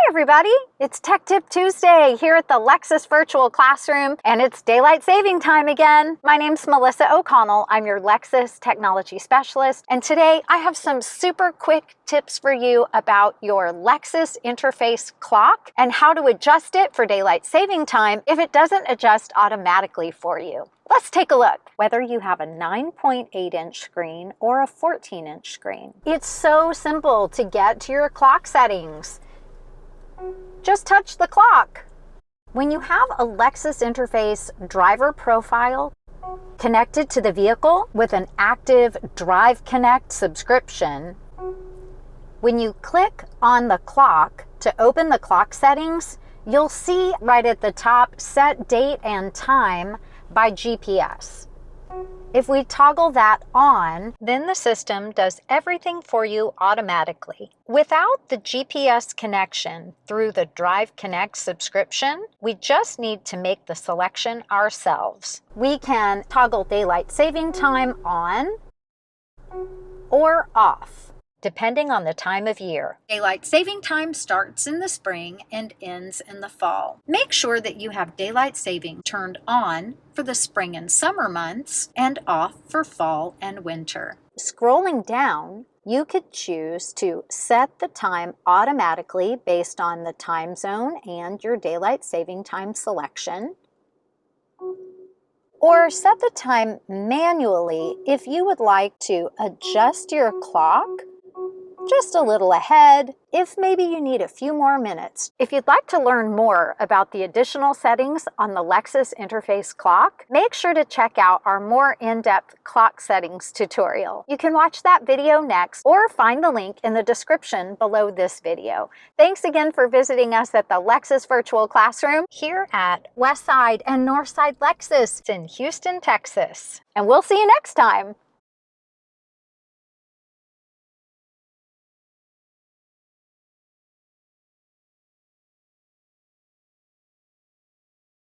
everybody, it's Tech Tip Tuesday here at the Lexus Virtual Classroom, and it's daylight saving time again. My name's Melissa O'Connell. I'm your Lexus Technology Specialist, and today I have some super quick tips for you about your Lexus Interface Clock and how to adjust it for daylight saving time if it doesn't adjust automatically for you. Let's take a look. Whether you have a 9.8-inch screen or a 14-inch screen, it's so simple to get to your clock settings. Just touch the clock. When you have a Lexus Interface driver profile connected to the vehicle with an active Drive Connect subscription, when you click on the clock to open the clock settings, you'll see right at the top, set date and time by GPS. If we toggle that on, then the system does everything for you automatically. Without the GPS connection through the Drive Connect subscription, we just need to make the selection ourselves. We can toggle daylight saving time on or off, depending on the time of year. Daylight saving time starts in the spring and ends in the fall. Make sure that you have daylight saving turned on for the spring and summer months and off for fall and winter. Scrolling down, you could choose to set the time automatically based on the time zone and your daylight saving time selection, or set the time manually if you would like to adjust your clock just a little ahead if maybe you need a few more minutes. If you'd like to learn more about the additional settings on the Lexus Interface Clock, make sure to check out our more in-depth clock settings tutorial. You can watch that video next or find the link in the description below this video. Thanks again for visiting us at the Lexus Virtual Classroom here at Westside and Northside Lexus in Houston, Texas. And we'll see you next time.